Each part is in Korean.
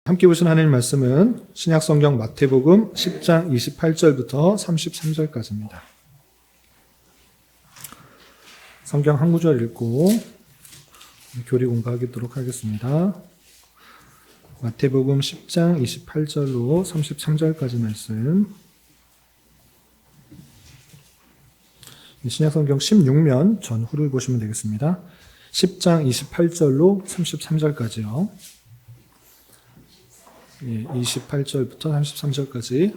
함께 보신 하나님 말씀은 신약성경 마태복음 10장 28절부터 33절까지입니다. 성경 한 구절 읽고 교리 공부하도록 하겠습니다. 마태복음 10장 28절로 33절까지 말씀. 신약성경 16면 전후를 보시면 되겠습니다. 10장 28절로 33절까지요. 28절부터 33절까지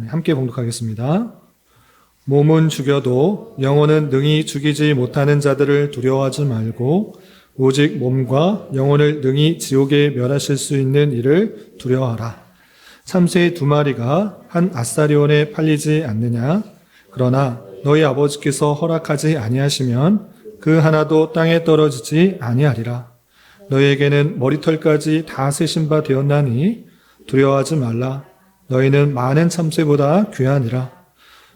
함께 봉독하겠습니다. 몸은 죽여도 영혼은 능히 죽이지 못하는 자들을 두려워하지 말고 오직 몸과 영혼을 능히 지옥에 멸하실 수 있는 이를 두려워하라. 참새 2마리가 한 아사리온에 팔리지 않느냐? 그러나 너희 아버지께서 허락하지 아니하시면 그 하나도 땅에 떨어지지 아니하리라. 너희에게는 머리털까지 다 세신 바 되었나니 두려워하지 말라. 너희는 많은 참새보다 귀하니라.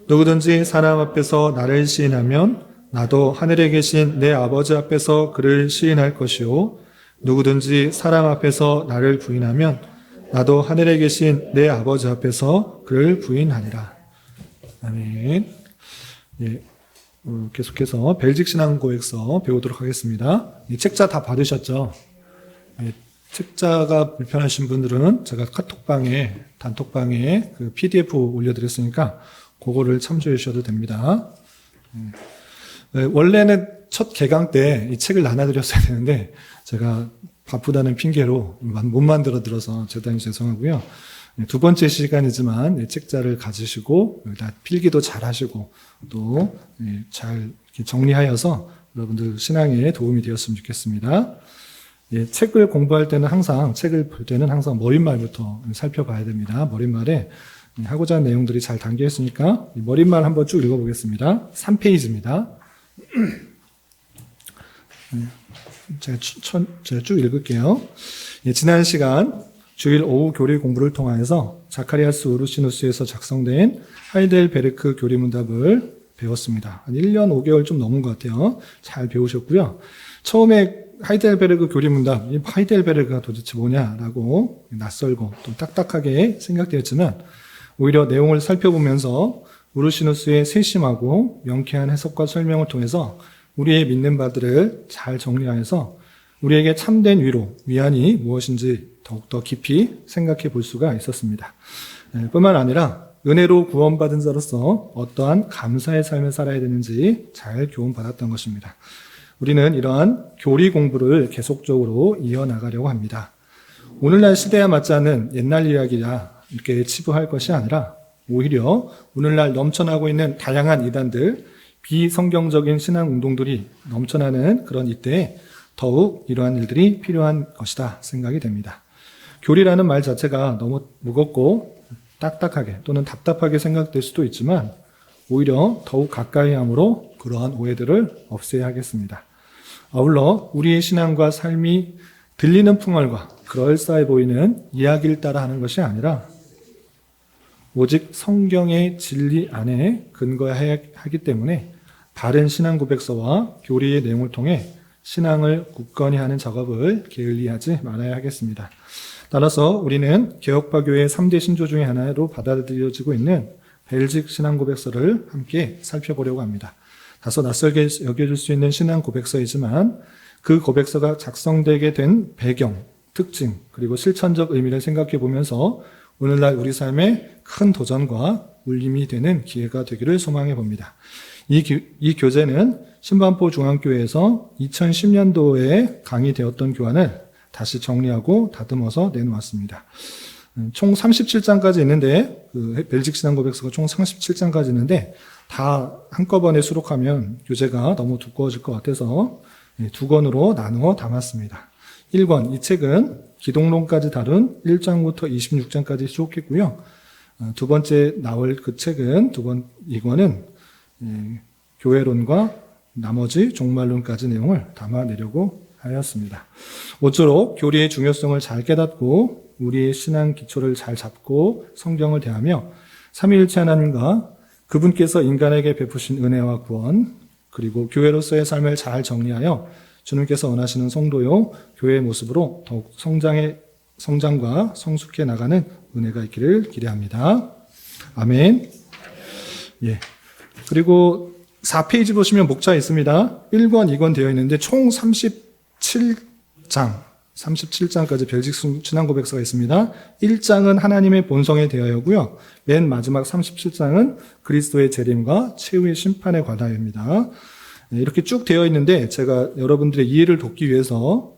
누구든지 사람 앞에서 나를 시인하면 나도 하늘에 계신 내 아버지 앞에서 그를 시인할 것이요 누구든지 사람 앞에서 나를 부인하면 나도 하늘에 계신 내 아버지 앞에서 그를 부인하리라. 아멘. 계속해서 벨직 신앙고백서 배우도록 하겠습니다. 이 책자 다 받으셨죠? 책자가 불편하신 분들은 제가 카톡방에, 단톡방에 그 PDF 올려드렸으니까 그거를 참조해 주셔도 됩니다. 원래는 첫 개강 때 이 책을 나눠드렸어야 되는데 제가 바쁘다는 핑계로 못 만들어 들어서 대단히 죄송하고요. 두 번째 시간이지만 책자를 가지시고 필기도 잘 하시고 또 잘 정리하여서 여러분들 신앙에 도움이 되었으면 좋겠습니다. 책을 공부할 때는 책을 볼 때는 항상 머릿말부터 살펴봐야 됩니다. 머릿말에 하고자 하는 내용들이 잘 담겨 있으니까 머릿말 한번 쭉 읽어보겠습니다. 3페이지입니다. 제가 쭉 읽을게요. 지난 시간 주일 오후 교리 공부를 통하여서 자카리아스 우르시누스에서 작성된 하이델베르크 교리문답을 배웠습니다. 한 1년 5개월 좀 넘은 것 같아요. 잘 배우셨고요. 처음에 하이델베르크 교리문답, 이 하이델베르크가 도대체 뭐냐라고 낯설고 또 딱딱하게 생각되었지만 오히려 내용을 살펴보면서 우르시누스의 세심하고 명쾌한 해석과 설명을 통해서 우리의 믿는 바들을 잘 정리하여서 우리에게 참된 위로, 위안이 무엇인지 더욱더 깊이 생각해 볼 수가 있었습니다. 뿐만 아니라 은혜로 구원받은 자로서 어떠한 감사의 삶을 살아야 되는지 잘 교훈받았던 것입니다. 우리는 이러한 교리 공부를 계속적으로 이어나가려고 합니다. 오늘날 시대에 맞지 않는 옛날 이야기라 이렇게 치부할 것이 아니라 오히려 오늘날 넘쳐나고 있는 다양한 이단들, 비성경적인 신앙 운동들이 넘쳐나는 그런 이때에 더욱 이러한 일들이 필요한 것이다 생각이 됩니다. 교리라는 말 자체가 너무 무겁고 딱딱하게 또는 답답하게 생각될 수도 있지만 오히려 더욱 가까이 함으로 그러한 오해들을 없애야 하겠습니다. 아울러 우리의 신앙과 삶이 들리는 풍월과 그럴싸해 보이는 이야기를 따라 하는 것이 아니라 오직 성경의 진리 안에 근거해야 하기 때문에 바른 신앙 고백서와 교리의 내용을 통해 신앙을 굳건히 하는 작업을 게을리하지 말아야 하겠습니다. 따라서 우리는 개혁파교의 3대 신조 중에 하나로 받아들여지고 있는 벨직 신앙 고백서를 함께 살펴보려고 합니다. 다소 낯설게 여겨질 수 있는 신앙 고백서이지만 그 고백서가 작성되게 된 배경, 특징, 그리고 실천적 의미를 생각해 보면서 오늘날 우리 삶에 큰 도전과 울림이 되는 기회가 되기를 소망해 봅니다. 이 교재는 신반포 중앙교회에서 2010년도에 강의되었던 교환을 다시 정리하고 다듬어서 내놓았습니다. 총 37장까지 있는데 벨직 신앙 고백서가 총 37장까지 있는데 다 한꺼번에 수록하면 교재가 너무 두꺼워질 것 같아서 2권으로 나누어 담았습니다. 1권, 이 책은 기독론까지 다룬 1장부터 26장까지 수록했고요. 두 번째 나올 그 책은 2권은 교회론과 나머지 종말론까지 내용을 담아내려고 하였습니다. 모쪼록 교리의 중요성을 잘 깨닫고 우리의 신앙 기초를 잘 잡고 성경을 대하며 삼위일체 하나님과 그분께서 인간에게 베푸신 은혜와 구원 그리고 교회로서의 삶을 잘 정리하여 주님께서 원하시는 성도요 교회의 모습으로 더욱 성장해 성장과 성숙해 나가는 은혜가 있기를 기대합니다. 아멘. 예. 그리고 4페이지 보시면 목차 있습니다. 1권, 2권 되어 있는데 총 37장까지 벨직 신앙 고백서가 있습니다. 1장은 하나님의 본성에 대하여고요. 맨 마지막 37장은 그리스도의 재림과 최후의 심판에 관하여입니다. 이렇게 쭉 되어 있는데 제가 여러분들의 이해를 돕기 위해서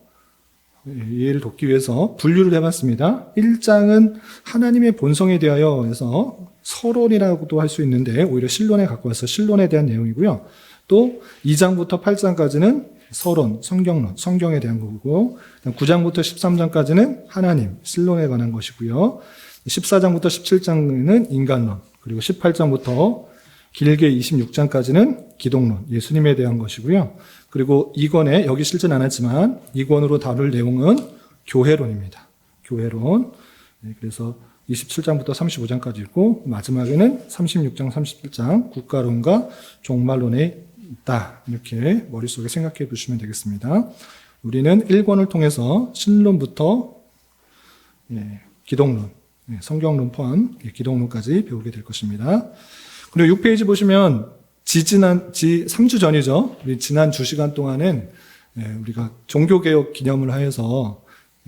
분류를 해봤습니다. 1장은 하나님의 본성에 대하여 해서 서론이라고도 할 수 있는데 오히려 신론에 가까워서 신론에 대한 내용이고요. 또 2장부터 8장까지는 서론, 성경론, 성경에 대한 거고 9장부터 13장까지는 하나님, 신론에 관한 것이고요. 14장부터 17장은 인간론, 그리고 18장부터 길게 26장까지는 기독론, 예수님에 대한 것이고요. 그리고 2권에 여기 실제는 않았지만 2권으로 다룰 내용은 교회론입니다. 교회론. 그래서 27장부터 35장까지 있고 마지막에는 36장, 37장 국가론과 종말론에 있다. 이렇게 머릿속에 생각해 보시면 되겠습니다. 우리는 1권을 통해서 신론부터 기독론, 성경론 포함 기독론까지 배우게 될 것입니다. 그리고 6페이지 보시면 3주 전이죠. 우리 지난 2시간 동안은 우리가 종교개혁 기념을 하여서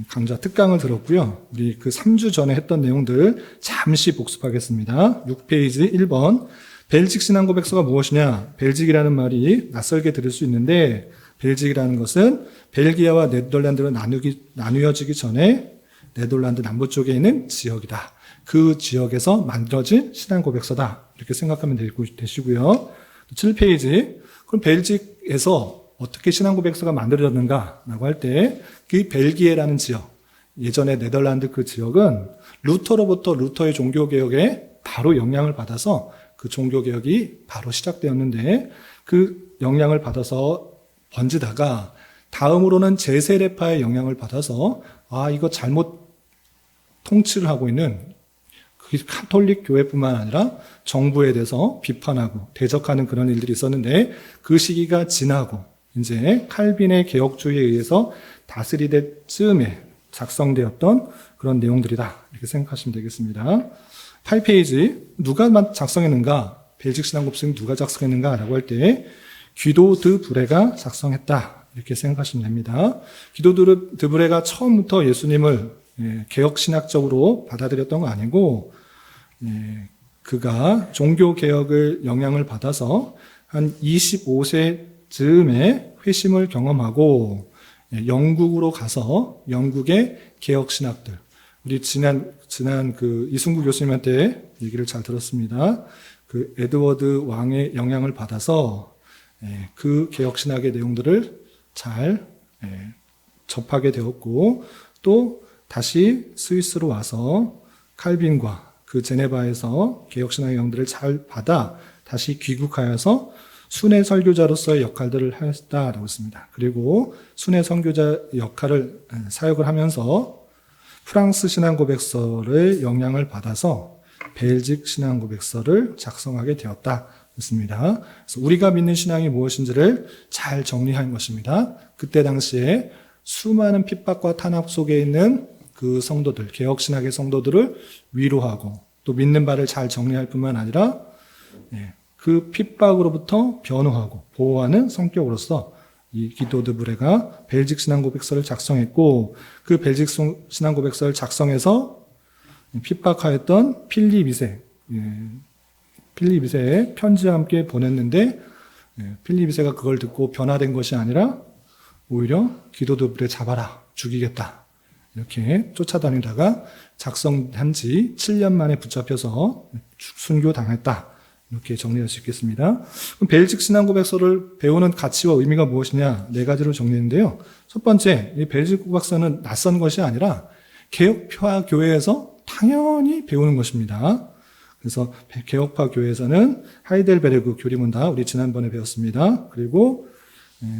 강좌 특강을 들었고요. 우리 그 3주 전에 했던 내용들 잠시 복습하겠습니다. 6페이지 1번. 벨직 신앙 고백서가 무엇이냐? 벨직이라는 말이 낯설게 들을 수 있는데 벨직이라는 것은 벨기아와 네덜란드로 나누어지기 전에 네덜란드 남부 쪽에 있는 지역이다. 그 지역에서 만들어진 신앙 고백서다. 이렇게 생각하면 되시고요. 7페이지. 그럼 벨직에서 어떻게 신앙 고백서가 만들어졌는가라고 할 때 그 벨기에라는 지역, 예전에 네덜란드 그 지역은 루터로부터 루터의 종교개혁에 바로 영향을 받아서 그 종교개혁이 바로 시작되었는데 그 영향을 받아서 번지다가 다음으로는 제세례파의 영향을 받아서 이거 잘못 통치를 하고 있는 그 카톨릭 교회뿐만 아니라 정부에 대해서 비판하고 대적하는 그런 일들이 있었는데 그 시기가 지나고 이제 칼빈의 개혁주의에 의해서 다스리될 즈음에 작성되었던 그런 내용들이다. 이렇게 생각하시면 되겠습니다. 8페이지. 누가 작성했는가? 벨직 신앙 고백서는 누가 작성했는가라고 할 때 귀도 드 브레가 작성했다. 이렇게 생각하시면 됩니다. 귀도 드 브레가 처음부터 예수님을 개혁신학적으로 받아들였던 거 아니고 그가 종교개혁을 영향을 받아서 한 25세 즈음에 회심을 경험하고 영국으로 가서 영국의 개혁신학들, 우리 지난 그 이승구 교수님한테 얘기를 잘 들었습니다. 그 에드워드 왕의 영향을 받아서 그 개혁신학의 내용들을 잘 접하게 되었고 또 다시 스위스로 와서 칼빈과 그 제네바에서 개혁신학의 영들을 잘 받아 다시 귀국하여서 순회 설교자로서의 역할들을 하였다라고 했습니다. 그리고 순회 선교자 역할을 사역을 하면서 프랑스 신앙 고백서를 영향을 받아서 벨직 신앙 고백서를 작성하게 되었다. 했습니다. 그래서 우리가 믿는 신앙이 무엇인지를 잘 정리한 것입니다. 그때 당시에 수많은 핍박과 탄압 속에 있는 그 성도들, 개혁신학의 성도들을 위로하고 또 믿는 바를 잘 정리할 뿐만 아니라 그 핍박으로부터 변호하고 보호하는 성격으로서 이 기도 드 브레가 벨직 신앙 고백서를 작성했고 그 벨직 신앙 고백서를 작성해서 핍박하였던 필립 2세에 편지와 함께 보냈는데 필립 2세가 그걸 듣고 변화된 것이 아니라 오히려 기도 드 브레 잡아라, 죽이겠다 이렇게 쫓아다니다가 작성한 지 7년 만에 붙잡혀서 순교당했다. 이렇게 정리할 수 있겠습니다. 그럼 벨직 신앙 고백서를 배우는 가치와 의미가 무엇이냐? 4가지로 정리했는데요. 첫 번째, 이 벨직 고백서는 낯선 것이 아니라 개혁파 교회에서 당연히 배우는 것입니다. 그래서 개혁파 교회에서는 하이델베르그 교리문답 우리 지난번에 배웠습니다. 그리고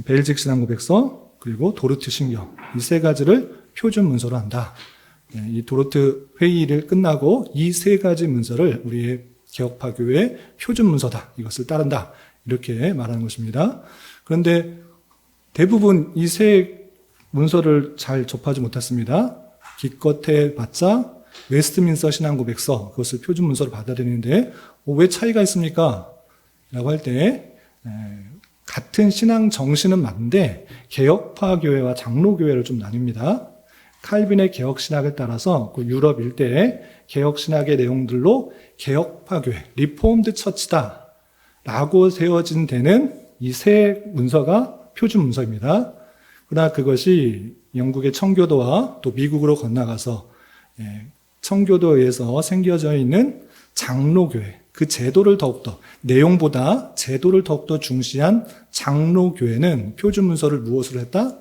벨직 신앙 고백서 그리고 도르트 신경 이 3가지를 표준 문서로 한다. 이 도르트 회의를 끝나고 이 3가지 문서를 우리의 개혁파 교회의 표준 문서다. 이것을 따른다. 이렇게 말하는 것입니다. 그런데 대부분 이 3 문서를 잘 접하지 못했습니다. 기껏해 봤자 웨스트민스터 신앙고백서, 그것을 표준 문서로 받아들이는데 왜 차이가 있습니까? 라고 할 때 같은 신앙 정신은 맞는데 개혁파 교회와 장로교회를 좀 나뉩니다. 칼빈의 개혁신학을 따라서 그 유럽 일대의 개혁신학의 내용들로 개혁파 교회, 리포엄드 처치다 라고 세워진 데는 이 세 문서가 표준 문서입니다. 그러나 그것이 영국의 청교도와 또 미국으로 건너가서 청교도에 의해서 생겨져 있는 장로교회, 그 제도를 더욱더, 내용보다 제도를 더욱더 중시한 장로교회는 표준 문서를 무엇으로 했다?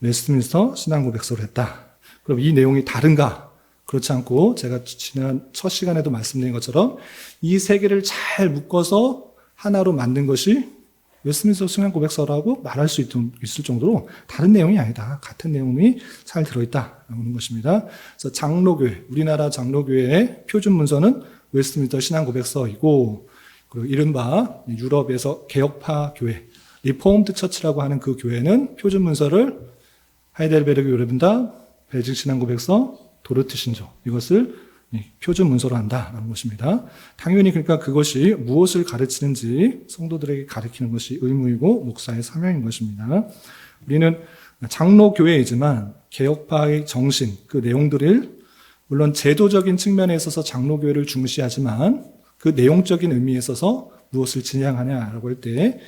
웨스트민스터 신앙고백서로 했다. 그럼 이 내용이 다른가? 그렇지 않고 제가 지난 첫 시간에도 말씀드린 것처럼 이 세 개를 잘 묶어서 하나로 만든 것이 웨스트민스터 신앙고백서라고 말할 수 있을 정도로 다른 내용이 아니다. 같은 내용이 잘 들어있다라는 것입니다. 그래서 장로교회, 우리나라 장로교회의 표준 문서는 웨스트민스터 신앙고백서이고, 그리고 이른바 유럽에서 개혁파 교회, 리포엄드 처치라고 하는 그 교회는 표준 문서를 하이델베르그 요레분답, 벨직 신앙고백서, 도르트 신조, 이것을 표준 문서로 한다라는 것입니다. 당연히 그러니까 그것이 무엇을 가르치는지 성도들에게 가르치는 것이 의무이고 목사의 사명인 것입니다. 우리는 장로교회이지만 개혁파의 정신, 그 내용들을 물론 제도적인 측면에 있어서 장로교회를 중시하지만 그 내용적인 의미에 있어서 무엇을 지향하냐라고 할 때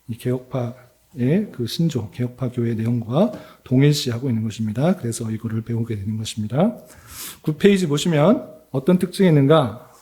이 개혁파의 그 신조, 개혁파 교회의 내용과 동일시하고 있는 것입니다. 그래서 이거를 배우게 되는 것입니다. 9페이지 보시면 어떤 특징이 있는가?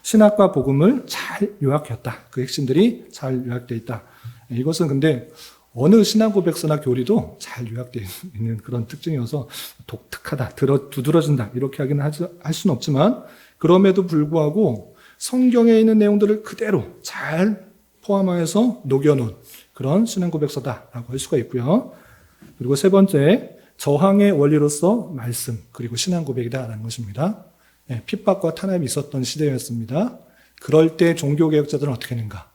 신학과 복음을 잘 요약했다. 그 핵심들이 잘 요약되어 있다. 이것은 근데 어느 신앙고백서나 교리도 잘 요약되어 있는 그런 특징이어서 독특하다, 두드러진다 이렇게 하기는 할 수는 없지만 그럼에도 불구하고 성경에 있는 내용들을 그대로 잘 포함하여서 녹여놓은 그런 신앙고백서다라고 할 수가 있고요. 그리고 세 번째, 저항의 원리로서 말씀, 그리고 신앙고백이다라는 것입니다. 핍박과 탄압이 있었던 시대였습니다. 그럴 때 종교개혁자들은 어떻게 했는가?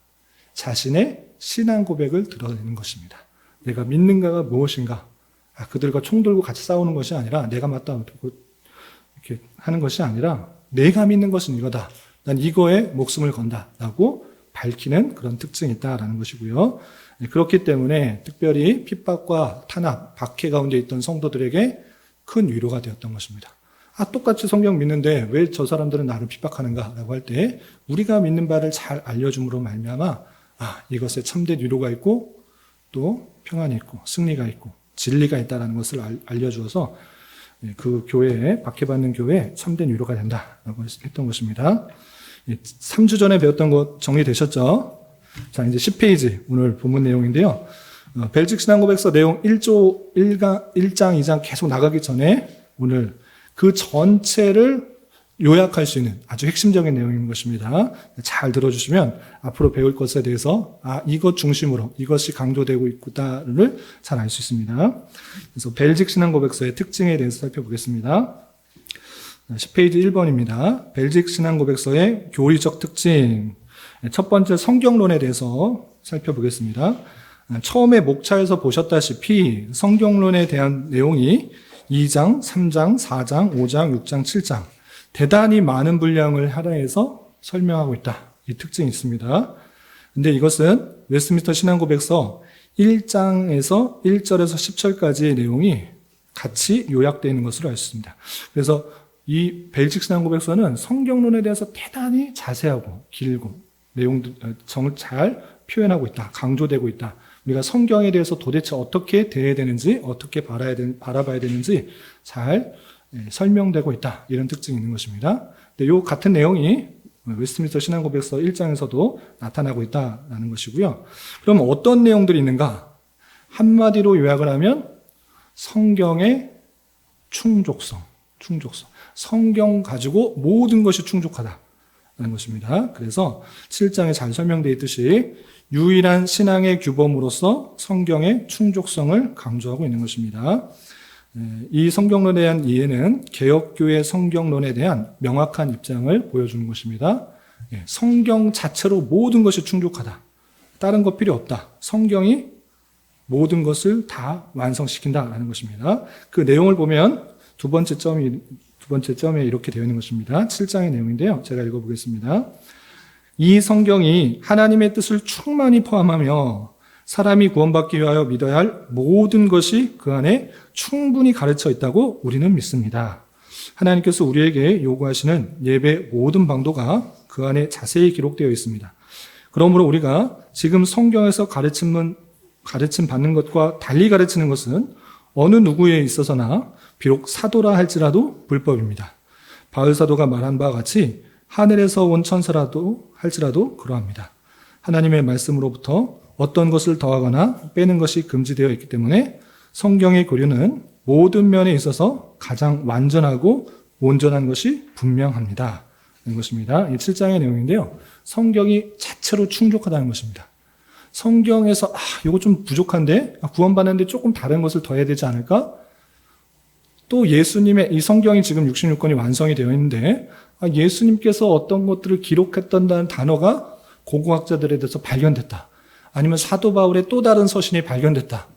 자신의 신앙고백을 드러내는 것입니다. 내가 믿는가가 무엇인가? 그들과 총 들고 같이 싸우는 것이 아니라 내가 맞다 이렇게 하는 것이 아니라 내가 믿는 것은 이거다. 난 이거에 목숨을 건다라고 밝히는 그런 특징이 있다라는 것이고요. 그렇기 때문에 특별히 핍박과 탄압, 박해 가운데 있던 성도들에게 큰 위로가 되었던 것입니다. 똑같이 성경 믿는데 왜 저 사람들은 나를 핍박하는가라고 할 때 우리가 믿는 바를 잘 알려줌으로 말미암아 이것에 참된 위로가 있고 또 평안이 있고 승리가 있고 진리가 있다는 것을 알려주어서 그 교회에, 박해받는 교회에 참된 위로가 된다라고 했던 것입니다. 3주 전에 배웠던 것 정리되셨죠? 자, 이제 10페이지 오늘 본문 내용인데요. 벨직 신앙고백서 내용 1장, 2장 계속 나가기 전에 오늘 그 전체를 요약할 수 있는 아주 핵심적인 내용인 것입니다. 잘 들어주시면 앞으로 배울 것에 대해서 이것 중심으로 이것이 강조되고 있구나를 잘 알 수 있습니다. 그래서 벨직 신앙고백서의 특징에 대해서 살펴보겠습니다. 10페이지 1번입니다. 벨직 신앙고백서의 교리적 특징. 첫 번째 성경론에 대해서 살펴보겠습니다. 처음에 목차에서 보셨다시피 성경론에 대한 내용이 2장, 3장, 4장, 5장, 6장, 7장 대단히 많은 분량을 할애해서 설명하고 있다. 이 특징이 있습니다. 근데 이것은 웨스트민스터 신앙고백서 1장에서 1절에서 10절까지의 내용이 같이 요약되어 있는 것으로 알 수 있습니다. 그래서 이 벨직 신앙고백서는 성경론에 대해서 대단히 자세하고 길고 내용들 정을 잘 표현하고 있다. 강조되고 있다. 우리가 성경에 대해서 도대체 어떻게 대해야 되는지, 어떻게 바라봐야 되는지 잘 설명되고 있다. 이런 특징이 있는 것입니다. 근데 이 같은 내용이 웨스트민스터 신앙고백서 1장에서도 나타나고 있다는 것이고요. 그럼 어떤 내용들이 있는가? 한마디로 요약을 하면 성경의 충족성. 성경 가지고 모든 것이 충족하다는 것입니다. 그래서 7장에 잘 설명되어 있듯이 유일한 신앙의 규범으로서 성경의 충족성을 강조하고 있는 것입니다. 이 성경론에 대한 이해는 개혁교회 성경론에 대한 명확한 입장을 보여주는 것입니다. 성경 자체로 모든 것이 충족하다. 다른 것 필요 없다. 성경이 모든 것을 다 완성시킨다라는 것입니다. 그 내용을 보면 두 번째 점에 이렇게 되어 있는 것입니다. 7장의 내용인데요. 제가 읽어보겠습니다. 이 성경이 하나님의 뜻을 충만히 포함하며 사람이 구원받기 위하여 믿어야 할 모든 것이 그 안에 충분히 가르쳐 있다고 우리는 믿습니다. 하나님께서 우리에게 요구하시는 예배 모든 방도가 그 안에 자세히 기록되어 있습니다. 그러므로 우리가 지금 성경에서 가르침 받는 것과 달리 가르치는 것은 어느 누구에 있어서나 비록 사도라 할지라도 불법입니다. 바울 사도가 말한 바와 같이 하늘에서 온 천사라도 할지라도 그러합니다. 하나님의 말씀으로부터 어떤 것을 더하거나 빼는 것이 금지되어 있기 때문에 성경의 교류는 모든 면에 있어서 가장 완전하고 온전한 것이 분명합니다. 이런 것입니다. 이 7장의 내용인데요. 성경이 자체로 충족하다는 것입니다. 성경에서 이거 좀 부족한데 구원받는데 조금 다른 것을 더해야 되지 않을까? 또 예수님의 이 성경이 지금 66권이 완성이 되어 있는데 예수님께서 어떤 것들을 기록했던 단어가 고고학자들에 대해서 발견됐다. 아니면 사도 바울의 또 다른 서신이 발견됐다.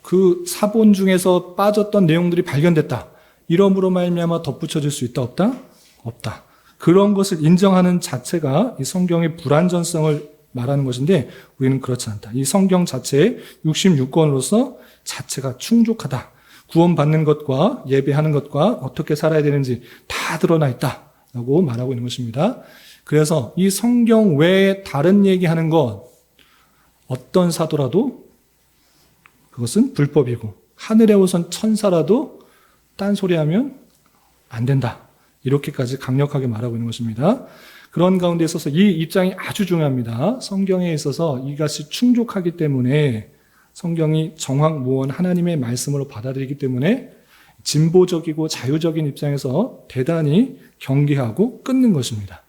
그 사본 중에서 빠졌던 내용들이 발견됐다. 이러므로 말미암아 덧붙여질 수 있다 없다? 없다. 그런 것을 인정하는 자체가 이 성경의 불완전성을 말하는 것인데 우리는 그렇지 않다. 이 성경 자체의 66권으로서 자체가 충족하다. 구원받는 것과 예배하는 것과 어떻게 살아야 되는지 다 드러나 있다라고 말하고 있는 것입니다. 그래서 이 성경 외에 다른 얘기하는 것 어떤 사도라도 그것은 불법이고 하늘에 오선 천사라도 딴소리하면 안 된다. 이렇게까지 강력하게 말하고 있는 것입니다. 그런 가운데 있어서 이 입장이 아주 중요합니다. 성경에 있어서 이것이 충족하기 때문에 성경이 정확무원 하나님의 말씀으로 받아들이기 때문에 진보적이고 자유적인 입장에서 대단히 경계하고 끊는 것입니다.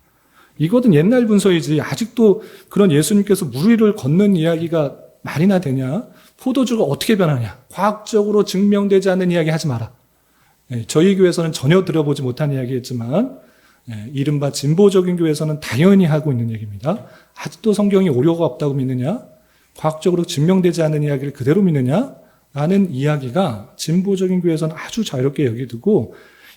이것은 옛날 분서이지 아직도 그런 예수님께서 물 위를 걷는 이야기가 말이나 되냐? 포도주가 어떻게 변하냐? 과학적으로 증명되지 않는 이야기 하지 마라. 저희 교회에서는 전혀 들어보지 못한 이야기였지만 이른바 진보적인 교회에서는 당연히 하고 있는 얘기입니다. 아직도 성경이 오류가 없다고 믿느냐? 과학적으로 증명되지 않는 이야기를 그대로 믿느냐? 라는 이야기가 진보적인 교회에서는 아주 자유롭게 여기두고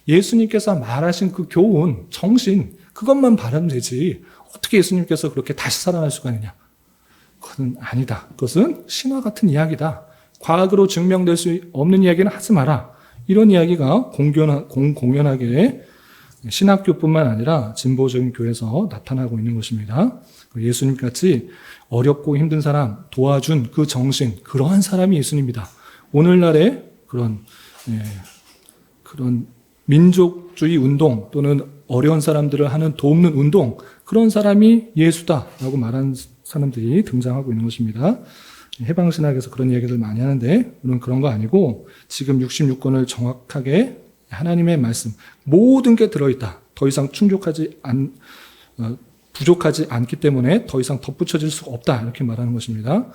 예수님께서 말하신 그 교훈, 정신 그것만 바라면 되지 어떻게 예수님께서 그렇게 다시 살아날 수가 있느냐? 그것은 아니다. 그것은 신화 같은 이야기다. 과학으로 증명될 수 없는 이야기는 하지 마라. 이런 이야기가 공연하게 신학교뿐만 아니라 진보적인 교회에서 나타나고 있는 것입니다. 예수님같이 어렵고 힘든 사람 도와준 그 정신, 그러한 사람이 예수님이다. 오늘날의 그런 민족주의 운동 또는 어려운 사람들을 하는 돕는 운동, 그런 사람이 예수다라고 말하는 사람들이 등장하고 있는 것입니다. 해방신학에서 그런 이야기들 많이 하는데 물론 그런 거 아니고 지금 66권을 정확하게 하나님의 말씀 모든 게 들어있다. 더 이상 부족하지 않기 때문에 더 이상 덧붙여질 수가 없다. 이렇게 말하는 것입니다.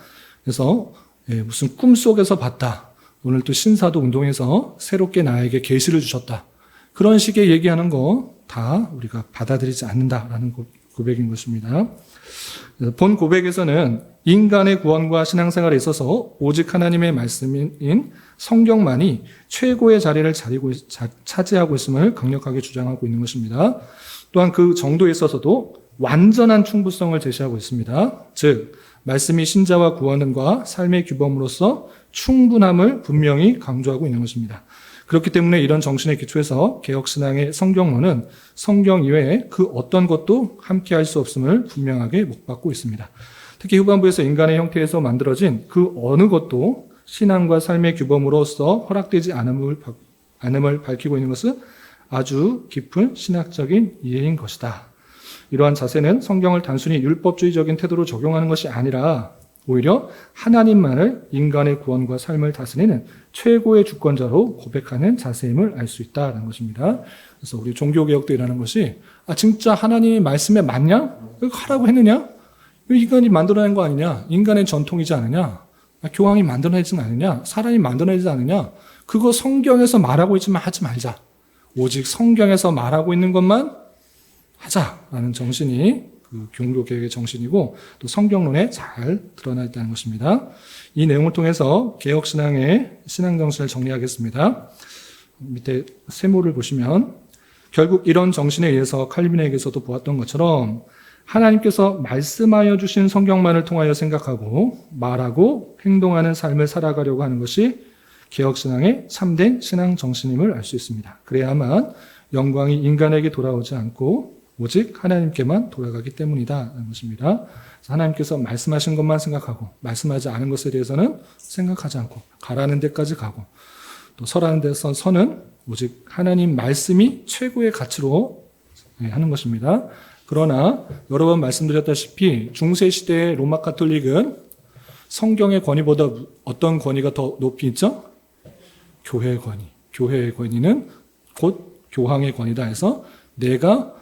그래서 무슨 꿈속에서 봤다. 오늘 또 신사도 운동에서 새롭게 나에게 계시를 주셨다. 그런 식의 얘기하는 거 다 우리가 받아들이지 않는다라는 고백인 것입니다. 본 고백에서는 인간의 구원과 신앙생활에 있어서 오직 하나님의 말씀인 성경만이 최고의 자리를 차지하고 있음을 강력하게 주장하고 있는 것입니다. 또한 그 정도에 있어서도 완전한 충분성을 제시하고 있습니다. 즉 말씀이 신자와 구원과 삶의 규범으로서 충분함을 분명히 강조하고 있는 것입니다. 그렇기 때문에 이런 정신의 기초에서 개혁신앙의 성경론은 성경 이외에 그 어떤 것도 함께할 수 없음을 분명하게 목박고 있습니다. 특히 후반부에서 인간의 형태에서 만들어진 그 어느 것도 신앙과 삶의 규범으로서 허락되지 않음을 밝히고 있는 것은 아주 깊은 신학적인 이해인 것이다. 이러한 자세는 성경을 단순히 율법주의적인 태도로 적용하는 것이 아니라 오히려 하나님만을 인간의 구원과 삶을 다스리는 최고의 주권자로 고백하는 자세임을 알 수 있다는 것입니다. 그래서 우리 종교개혁도 일하는 것이 진짜 하나님의 말씀에 맞냐? 이거 하라고 했느냐? 이거 인간이 만들어낸 거 아니냐? 인간의 전통이지 않느냐? 교황이 만들어내지 않느냐? 사람이 만들어내지 않느냐? 그거 성경에서 말하고 있지만 하지 말자. 오직 성경에서 말하고 있는 것만 하자라는 정신이 그 종교개혁의 정신이고 또 성경론에 잘 드러나 있다는 것입니다. 이 내용을 통해서 개혁신앙의 신앙정신을 정리하겠습니다. 밑에 세모를 보시면 결국 이런 정신에 의해서 칼빈에게서도 보았던 것처럼 하나님께서 말씀하여 주신 성경만을 통하여 생각하고 말하고 행동하는 삶을 살아가려고 하는 것이 개혁신앙의 참된 신앙 정신임을 알 수 있습니다. 그래야만 영광이 인간에게 돌아오지 않고 오직 하나님께만 돌아가기 때문이다라는 것입니다. 하나님께서 말씀하신 것만 생각하고 말씀하지 않은 것에 대해서는 생각하지 않고 가라는 데까지 가고 또 서라는 데서 서는 오직 하나님 말씀이 최고의 가치로 하는 것입니다. 그러나 여러 번 말씀드렸다시피 중세시대의 로마 가톨릭은 성경의 권위보다 어떤 권위가 더 높이 있죠? 교회의 권위. 교회의 권위는 곧 교황의 권위다 해서 내가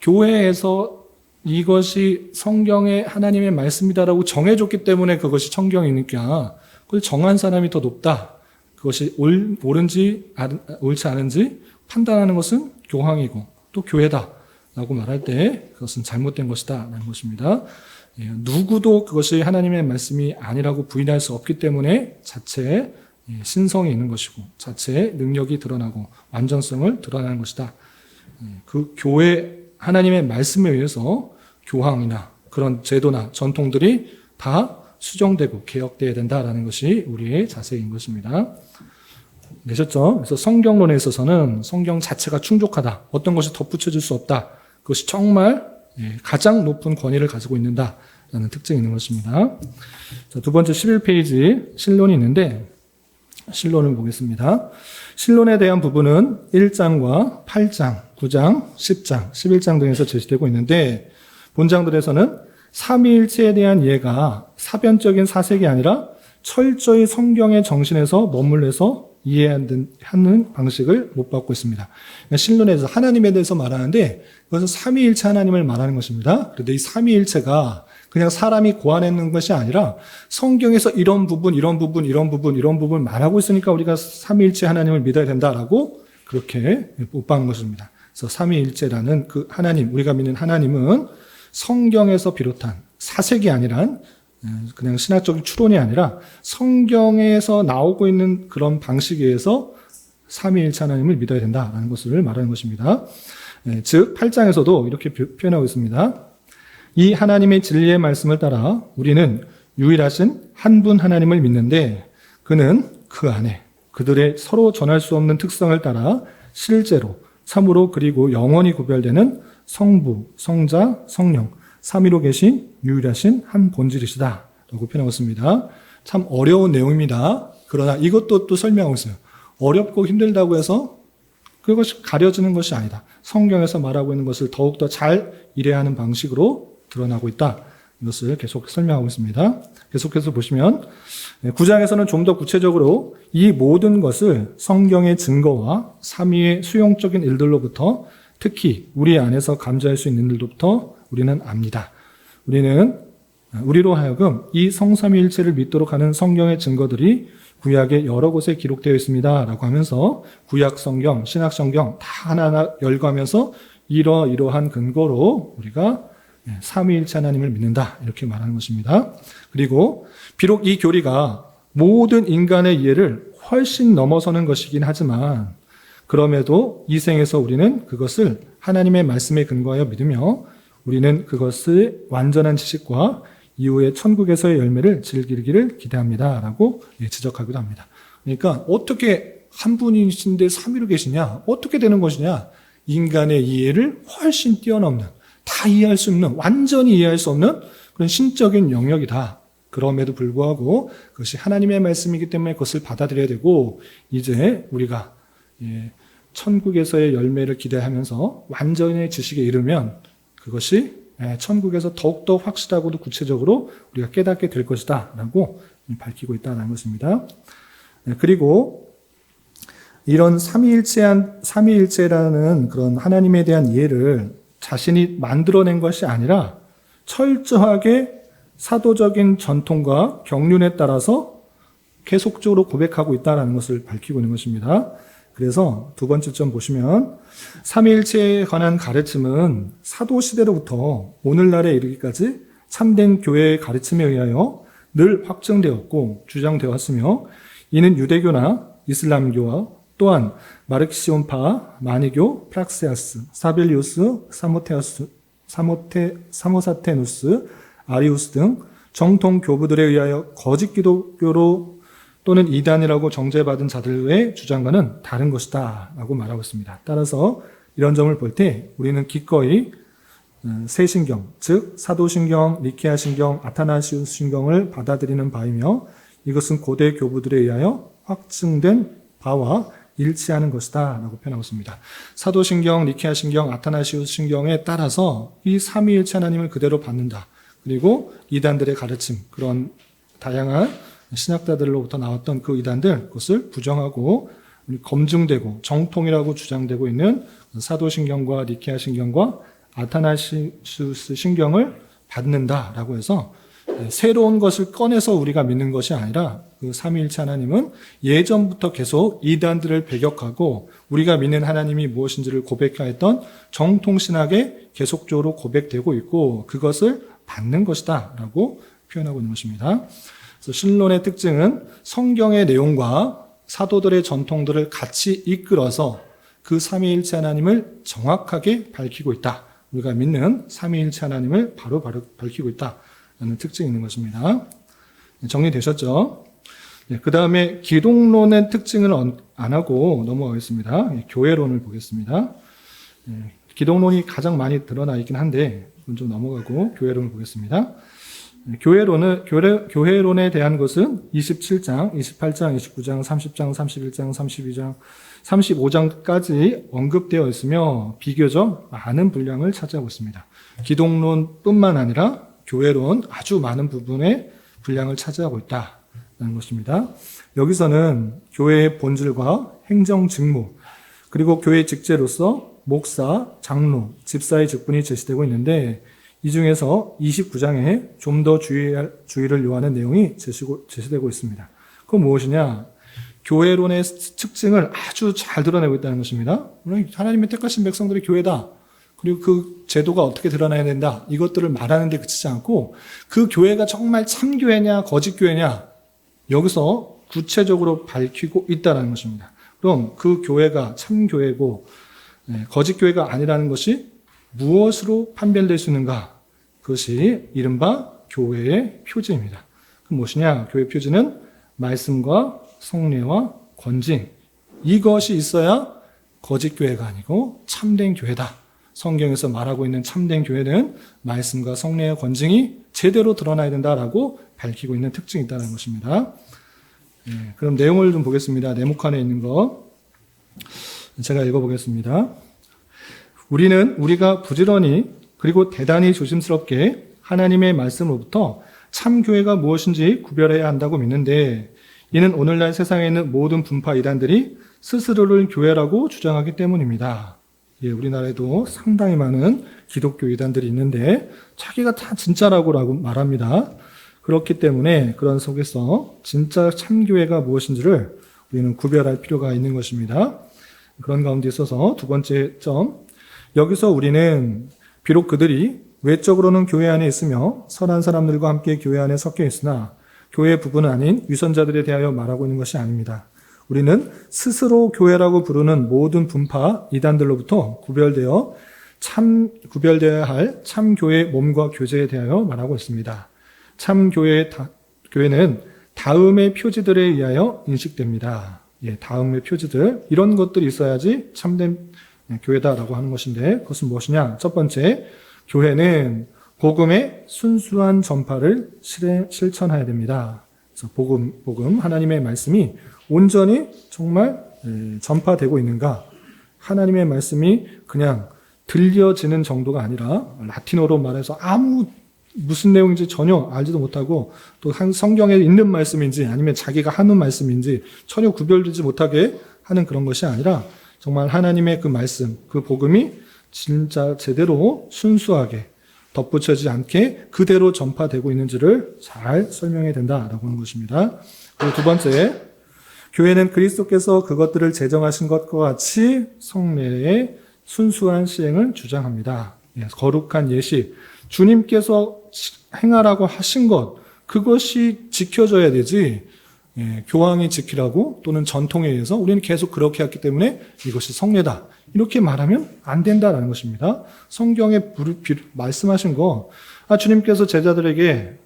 교회에서 이것이 성경의 하나님의 말씀이다라고 정해줬기 때문에 그것이 성경이니까 그걸 정한 사람이 더 높다. 그것이 옳은지 옳지 않은지 판단하는 것은 교황이고 또 교회다라고 말할 때 그것은 잘못된 것이다라는 것입니다. 누구도 그것이 하나님의 말씀이 아니라고 부인할 수 없기 때문에 자체의 신성이 있는 것이고 자체의 능력이 드러나고 완전성을 드러나는 것이다. 그 교회 하나님의 말씀에 의해서 교황이나 그런 제도나 전통들이 다 수정되고 개혁되어야 된다라는 것이 우리의 자세인 것입니다. 되셨죠? 그래서 성경론에 있어서는 성경 자체가 충족하다. 어떤 것이 덧붙여질 수 없다. 그것이 정말 가장 높은 권위를 가지고 있는다라는 특징이 있는 것입니다. 자, 두 번째 11페이지 신론이 있는데 신론을 보겠습니다. 신론에 대한 부분은 1장과 8장, 9장, 10장, 11장 등에서 제시되고 있는데 본장들에서는 삼위일체에 대한 이해가 사변적인 사색이 아니라 철저히 성경의 정신에서 머물러서 이해하는 방식을 못 받고 있습니다. 신론에서 하나님에 대해서 말하는데 그것은 삼위일체 하나님을 말하는 것입니다. 그런데 이 삼위일체가 그냥 사람이 고안해낸 것이 아니라 성경에서 이런 부분, 이런 부분, 이런 부분, 이런 부분 말하고 있으니까 우리가 삼위일체 하나님을 믿어야 된다라고 그렇게 못 받는 것입니다. 그래서 삼위일체라는 그 하나님, 우리가 믿는 하나님은 성경에서 비롯한 사색이 아니라 그냥 신학적인 추론이 아니라 성경에서 나오고 있는 그런 방식에 의해서 삼위일체 하나님을 믿어야 된다라는 것을 말하는 것입니다. 즉 8장에서도 이렇게 표현하고 있습니다. 이 하나님의 진리의 말씀을 따라 우리는 유일하신 한 분 하나님을 믿는데 그는 그 안에 그들의 서로 전할 수 없는 특성을 따라 실제로 참으로 그리고 영원히 구별되는 성부, 성자, 성령 삼위로 계신 유일하신 한 본질이시다 라고 표현하고 있습니다. 참 어려운 내용입니다. 그러나 이것도 또 설명하고 있어요. 어렵고 힘들다고 해서 그것이 가려지는 것이 아니다. 성경에서 말하고 있는 것을 더욱더 잘 이해하는 방식으로 드러나고 있다. 이것을 계속 설명하고 있습니다. 계속해서 보시면 9장에서는 좀 더 구체적으로 이 모든 것을 성경의 증거와 삼위의 수용적인 일들로부터 특히 우리 안에서 감지할 수 있는 일로부터 우리는 압니다. 우리로 하여금 이 성삼위일체를 믿도록 하는 성경의 증거들이 구약의 여러 곳에 기록되어 있습니다. 라고 하면서 구약 성경, 신약 성경 다 하나하나 열거하면서 이러한 근거로 우리가 삼위일체 하나님을 믿는다. 이렇게 말하는 것입니다. 그리고 비록 이 교리가 모든 인간의 이해를 훨씬 넘어서는 것이긴 하지만 그럼에도 이 생에서 우리는 그것을 하나님의 말씀에 근거하여 믿으며 우리는 그것을 완전한 지식과 이후에 천국에서의 열매를 즐기기를 기대합니다. 라고 지적하기도 합니다. 그러니까 어떻게 한 분이신데 삼위로 계시냐? 어떻게 되는 것이냐? 인간의 이해를 훨씬 뛰어넘는 다 이해할 수 없는 완전히 이해할 수 없는 그런 신적인 영역이다. 그럼에도 불구하고 그것이 하나님의 말씀이기 때문에 그것을 받아들여야 되고 이제 우리가 천국에서의 열매를 기대하면서 완전히 지식에 이르면 그것이 천국에서 더욱더 확실하고도 구체적으로 우리가 깨닫게 될 것이다 라고 밝히고 있다는 것입니다. 그리고 이런 삼위일체라는 그런 하나님에 대한 이해를 자신이 만들어낸 것이 아니라 철저하게 사도적인 전통과 경륜에 따라서 계속적으로 고백하고 있다는 것을 밝히고 있는 것입니다. 그래서 두 번째 점 보시면 삼위일체에 관한 가르침은 사도시대로부터 오늘날에 이르기까지 참된 교회의 가르침에 의하여 늘 확정되었고 주장되어 왔으며 이는 유대교나 이슬람교와 또한 마르키시온파, 마니교, 프락세아스, 사벨리우스, 사모사테누스, 아리우스 등 정통 교부들에 의하여 거짓 기독교로 또는 이단이라고 정죄받은 자들의 주장과는 다른 것이다 라고 말하고 있습니다. 따라서 이런 점을 볼 때 우리는 기꺼이 새 신경, 즉 사도신경, 니케아 신경, 아타나시우스 신경을 받아들이는 바이며 이것은 고대 교부들에 의하여 확증된 바와 일치하는 것이다 라고 표현하고 있습니다. 사도신경, 니케아 신경, 아타나시우스 신경에 따라서 이 삼위일체 하나님을 그대로 받는다. 그리고 이단들의 가르침, 그런 다양한 신학자들로부터 나왔던 그 이단들, 그것을 부정하고 검증되고 정통이라고 주장되고 있는 사도신경과 니케아 신경과 아타나시우스 신경을 받는다라고 해서 새로운 것을 꺼내서 우리가 믿는 것이 아니라 그 삼위일체 하나님은 예전부터 계속 이단들을 배격하고 우리가 믿는 하나님이 무엇인지를 고백하였던 정통신학에 계속적으로 고백되고 있고 그것을 받는 것이다 라고 표현하고 있는 것입니다. 그래서 신론의 특징은 성경의 내용과 사도들의 전통들을 같이 이끌어서 그 삼위일체 하나님을 정확하게 밝히고 있다. 우리가 믿는 삼위일체 하나님을 바로 밝히고 있다라는 특징이 있는 것입니다. 정리되셨죠? 그 다음에 기독론의 특징을 안 하고 넘어가겠습니다. 교회론을 보겠습니다. 기독론이 가장 많이 드러나 있긴 한데 그건 좀 넘어가고 교회론을 보겠습니다. 교회론에 대한 것은 27장, 28장, 29장, 30장, 31장, 32장, 35장까지 언급되어 있으며 비교적 많은 분량을 차지하고 있습니다. 기독론뿐만 아니라 교회론 아주 많은 부분의 분량을 차지하고 있다는 것입니다. 여기서는 교회의 본질과 행정 직무, 그리고 교회 직제로서 목사, 장로, 집사의 직분이 제시되고 있는데 이 중에서 29장에 좀 더 주의를 요하는 내용이 제시되고 있습니다. 그건 무엇이냐? 교회론의 특징을 아주 잘 드러내고 있다는 것입니다. 하나님의 택하신 백성들이 교회다. 그리고 그 제도가 어떻게 드러나야 된다. 이것들을 말하는 데 그치지 않고 그 교회가 정말 참교회냐 거짓교회냐 여기서 구체적으로 밝히고 있다는 것입니다. 그럼 그 교회가 참교회고 거짓교회가 아니라는 것이 무엇으로 판별될 수 있는가? 그것이 이른바 교회의 표지입니다. 그 무엇이냐? 교회의 표지는 말씀과 성례와 권징. 이것이 있어야 거짓교회가 아니고 참된 교회다. 성경에서 말하고 있는 참된 교회는 말씀과 성례의 권징이 제대로 드러나야 된다라고 밝히고 있는 특징이 있다는 것입니다. 그럼 내용을 좀 보겠습니다. 네모칸에 있는 거. 제가 읽어보겠습니다. 우리가 부지런히 그리고 대단히 조심스럽게 하나님의 말씀으로부터 참교회가 무엇인지 구별해야 한다고 믿는데 이는 오늘날 세상에 있는 모든 분파 이단들이 스스로를 교회라고 주장하기 때문입니다. 우리나라에도 상당히 많은 기독교 이단들이 있는데 자기가 다 진짜라고 말합니다. 그렇기 때문에 그런 속에서 진짜 참교회가 무엇인지를 우리는 구별할 필요가 있는 것입니다. 그런 가운데 있어서 두 번째 점, 여기서 우리는 비록 그들이 외적으로는 교회 안에 있으며 선한 사람들과 함께 교회 안에 섞여 있으나 교회의 부분은 아닌 위선자들에 대하여 말하고 있는 것이 아닙니다. 우리는 스스로 교회라고 부르는 모든 분파 이단들로부터 구별되어야 할 참교회의 몸과 교제에 대하여 말하고 있습니다. 교회는 다음의 표지들에 의하여 인식됩니다. 다음의 표지들, 이런 것들이 있어야지 참된 교회다라고 하는 것인데 그것은 무엇이냐? 첫 번째, 교회는 복음의 순수한 전파를 실천해야 됩니다. 그래서 복음, 하나님의 말씀이 온전히 정말 전파되고 있는가? 하나님의 말씀이 그냥 들려지는 정도가 아니라 라틴어로 말해서 무슨 내용인지 전혀 알지도 못하고 또 성경에 있는 말씀인지 아니면 자기가 하는 말씀인지 전혀 구별되지 못하게 하는 그런 것이 아니라 정말 하나님의 그 말씀, 그 복음이 진짜 제대로 순수하게 덧붙여지지 않게 그대로 전파되고 있는지를 잘 설명해야 된다라고 하는 것입니다. 그리고 두 번째, 교회는 그리스도께서 그것들을 제정하신 것과 같이 성례의 순수한 시행을 주장합니다. 거룩한 예식, 주님께서 행하라고 하신 것, 그것이 지켜져야 되지, 교황이 지키라고 또는 전통에 의해서 우리는 계속 그렇게 했기 때문에 이것이 성례다, 이렇게 말하면 안 된다라는 것입니다. 성경에 말씀하신 거, 주님께서 제자들에게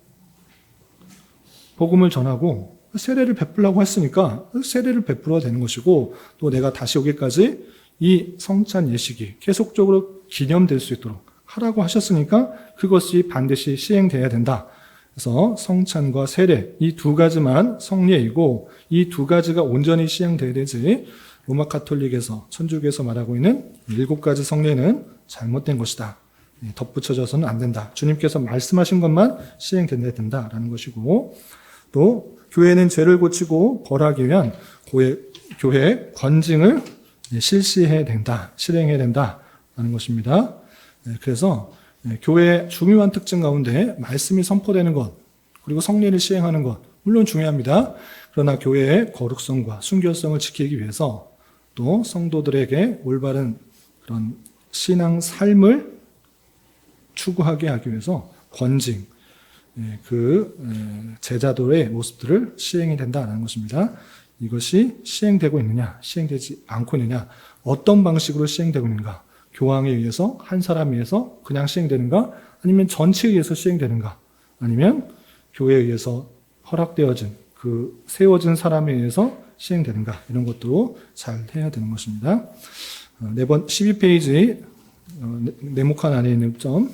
복음을 전하고 세례를 베풀라고 했으니까 세례를 베풀어야 되는 것이고, 또 내가 다시 오기까지 이 성찬 예식이 계속적으로 기념될 수 있도록 하라고 하셨으니까 그것이 반드시 시행돼야 된다. 그래서 성찬과 세례, 이 두 가지만 성례이고 이 두 가지가 온전히 시행돼야 되지, 로마 카톨릭에서, 천주교에서 말하고 있는 7가지 성례는 잘못된 것이다, 덧붙여져서는 안 된다, 주님께서 말씀하신 것만 시행돼야 된다라는 것이고, 또 교회는 죄를 고치고 벌하기 위한 교회 권징을 실시해야 된다, 실행해야 된다라는 것입니다. 그래서 교회의 중요한 특징 가운데 말씀이 선포되는 것, 그리고 성례를 시행하는 것, 물론 중요합니다. 그러나 교회의 거룩성과 순결성을 지키기 위해서 또 성도들에게 올바른 그런 신앙 삶을 추구하게 하기 위해서 권징, 제자도의 모습들을 시행이 된다는 것입니다. 이것이 시행되고 있느냐, 시행되지 않고 있느냐, 어떤 방식으로 시행되고 있는가, 교황에 의해서, 한 사람에 의해서 그냥 시행되는가, 아니면 전체에 의해서 시행되는가, 아니면 교회에 의해서 허락되어진, 세워진 사람에 의해서 시행되는가, 이런 것도 잘 해야 되는 것입니다. 12페이지 네모칸 안에 있는 점,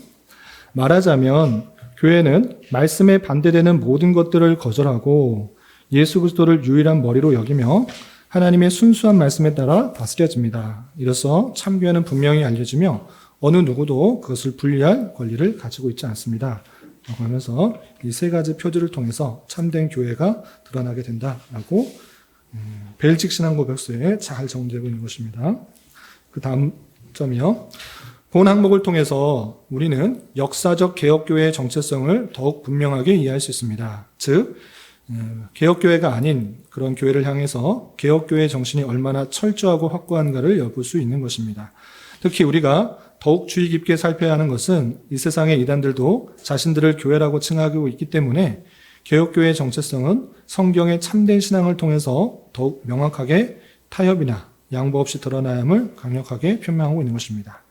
말하자면 교회는 말씀에 반대되는 모든 것들을 거절하고 예수 그리스도를 유일한 머리로 여기며 하나님의 순수한 말씀에 따라 다스려집니다. 이로써 참교회는 분명히 알려지며 어느 누구도 그것을 분리할 권리를 가지고 있지 않습니다. 라고 하면서 이 3가지 표지를 통해서 참된 교회가 드러나게 된다라고 벨직 신앙고백서에 잘 정리되고 있는 것입니다. 그 다음 점이요. 본 항목을 통해서 우리는 역사적 개혁교회의 정체성을 더욱 분명하게 이해할 수 있습니다. 즉, 개혁교회가 아닌 그런 교회를 향해서 개혁교회의 정신이 얼마나 철저하고 확고한가를 엿볼 수 있는 것입니다. 특히 우리가 더욱 주의 깊게 살펴야 하는 것은 이 세상의 이단들도 자신들을 교회라고 칭하고 있기 때문에 개혁교회의 정체성은 성경의 참된 신앙을 통해서 더욱 명확하게 타협이나 양보 없이 드러나야 함을 강력하게 표명하고 있는 것입니다.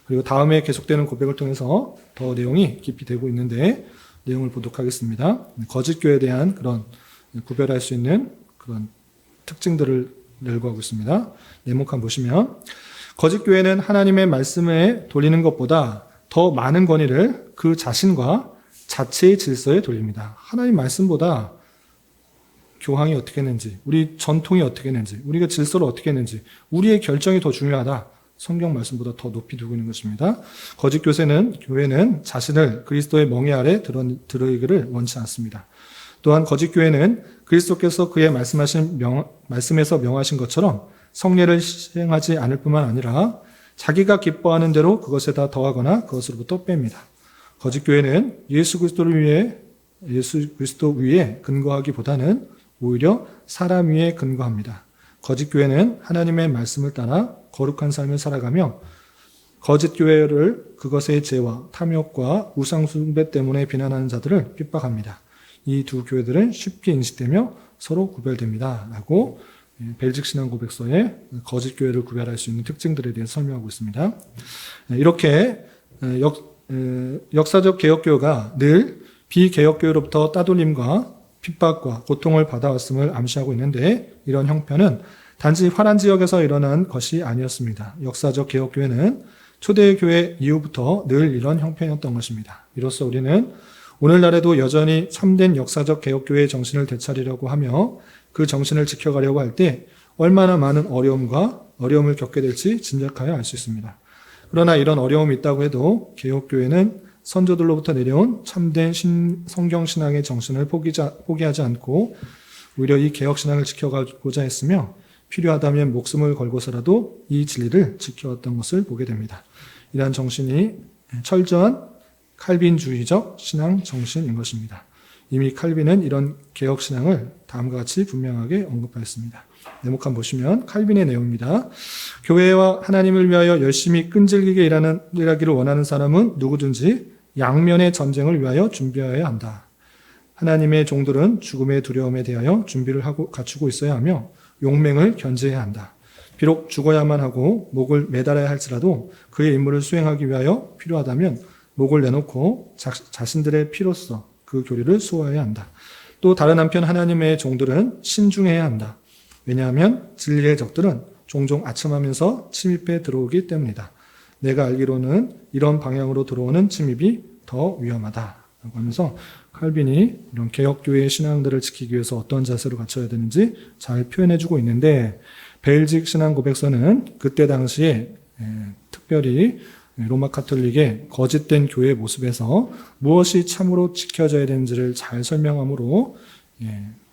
그리고 다음에 계속되는 고백을 통해서 더 내용이 깊이 되고 있는데 내용을 보도록 하겠습니다. 거짓 교회에 대한 그런 구별할 수 있는 그런 특징들을 열거하고 있습니다. 네모칸 보시면 거짓 교회는 하나님의 말씀에 돌리는 것보다 더 많은 권위를 그 자신과 자체의 질서에 돌립니다. 하나님 말씀보다 교황이 어떻게 했는지, 우리 전통이 어떻게 했는지, 우리가 질서를 어떻게 했는지, 우리의 결정이 더 중요하다. 성경 말씀보다 더 높이 두고 있는 것입니다. 거짓 교회는 자신을 그리스도의 멍에 아래 들어있기를 원치 않습니다. 또한 거짓 교회는 그리스도께서 그의 말씀에서 명하신 것처럼 성례를 시행하지 않을 뿐만 아니라 자기가 기뻐하는 대로 그것에다 더하거나 그것으로부터 뺍니다. 거짓 교회는 예수 그리스도 위에 근거하기보다는 오히려 사람 위에 근거합니다. 거짓 교회는 하나님의 말씀을 따라 거룩한 삶을 살아가며 거짓 교회를 그것의 죄와 탐욕과 우상 숭배 때문에 비난하는 자들을 핍박합니다. 이 두 교회들은 쉽게 인식되며 서로 구별됩니다. 라고 벨직 신앙 고백서에 거짓 교회를 구별할 수 있는 특징들에 대해서 설명하고 있습니다. 이렇게 역사적 개혁교회가 늘 비개혁교회로부터 따돌림과 핍박과 고통을 받아왔음을 암시하고 있는데 이런 형편은 단지 화란 지역에서 일어난 것이 아니었습니다. 역사적 개혁교회는 초대교회 이후부터 늘 이런 형편이었던 것입니다. 이로써 우리는 오늘날에도 여전히 참된 역사적 개혁교회의 정신을 되찾으려고 하며 그 정신을 지켜가려고 할 때 얼마나 많은 어려움을 겪게 될지 짐작하여 알 수 있습니다. 그러나 이런 어려움이 있다고 해도 개혁교회는 선조들로부터 내려온 참된 성경신앙의 정신을 포기하지 않고 오히려 이 개혁신앙을 지켜가고자 했으며 필요하다면 목숨을 걸고서라도 이 진리를 지켜왔던 것을 보게 됩니다. 이러한 정신이 철저한 칼빈주의적 신앙 정신인 것입니다. 이미 칼빈은 이런 개혁신앙을 다음과 같이 분명하게 언급하였습니다. 네모칸 보시면 칼빈의 내용입니다. 교회와 하나님을 위하여 열심히 끈질기게 일하기를 원하는 사람은 누구든지 양면의 전쟁을 위하여 준비하여야 한다. 하나님의 종들은 죽음의 두려움에 대하여 준비를 하고 갖추고 있어야 하며 용맹을 견제해야 한다. 비록 죽어야만 하고 목을 매달아야 할지라도 그의 임무를 수행하기 위하여 필요하다면 목을 내놓고 자신들의 피로써 그 교리를 수호해야 한다. 또 다른 한편 하나님의 종들은 신중해야 한다. 왜냐하면 진리의 적들은 종종 아첨하면서 침입해 들어오기 때문이다. 내가 알기로는 이런 방향으로 들어오는 침입이 더 위험하다. 라고 하면서 칼빈이 이런 개혁교회의 신앙들을 지키기 위해서 어떤 자세를 갖춰야 되는지 잘 표현해주고 있는데, 벨직 신앙고백서는 그때 당시에 특별히 로마 카톨릭의 거짓된 교회 모습에서 무엇이 참으로 지켜져야 되는지를 잘 설명하므로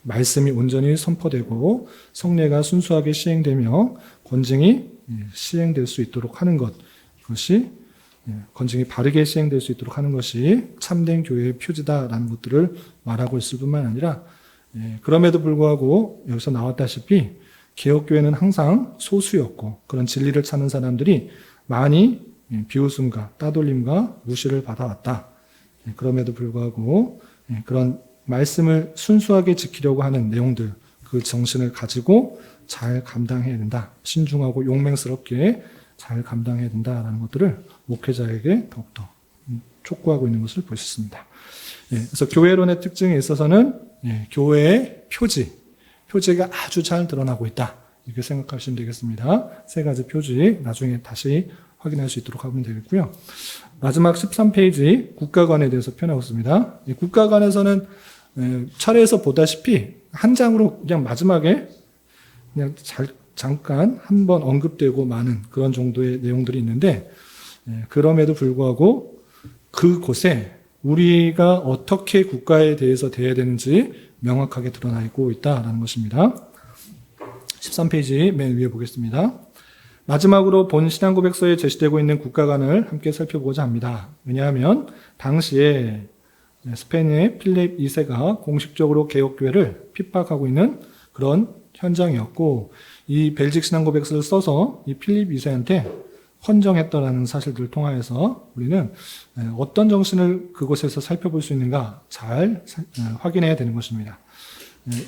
말씀이 온전히 선포되고 성례가 순수하게 시행되며 권징이 시행될 수 있도록 하는 것, 그것이 권징이 바르게 시행될 수 있도록 하는 것이 참된 교회의 표지다라는 것들을 말하고 있을 뿐만 아니라, 그럼에도 불구하고 여기서 나왔다시피 개혁교회는 항상 소수였고 그런 진리를 찾는 사람들이 많이 비웃음과 따돌림과 무시를 받아왔다. 그럼에도 불구하고 그런 말씀을 순수하게 지키려고 하는 내용들, 그 정신을 가지고 잘 감당해야 된다. 신중하고 용맹스럽게 잘 감당해야 된다라는 것들을 목회자에게 더욱더 촉구하고 있는 것을 볼 수 있습니다. 그래서 교회론의 특징에 있어서는 교회의 표지가 아주 잘 드러나고 있다. 이렇게 생각하시면 되겠습니다. 세 가지 표지 나중에 다시 확인할 수 있도록 하면 되겠고요. 마지막 13페이지 국가관에 대해서 표현하고 있습니다. 이 국가관에서는 차례에서 보다시피 한 장으로 그냥 마지막에 그냥 잠깐 한번 언급되고 마는 그런 정도의 내용들이 있는데, 그럼에도 불구하고 그곳에 우리가 어떻게 국가에 대해서 대해야 되는지 명확하게 드러나 있다는 것입니다. 13페이지 맨 위에 보겠습니다. 마지막으로 본 신앙고백서에 제시되고 있는 국가관을 함께 살펴보고자 합니다. 왜냐하면 당시에 스페인의 필립 2세가 공식적으로 개혁교회를 핍박하고 있는 그런 현장이었고, 이 벨직 신앙고백서를 써서 이 필립 2세한테 헌정했다라는 사실들을 통하여서 우리는 어떤 정신을 그곳에서 살펴볼 수 있는가 잘 확인해야 되는 것입니다.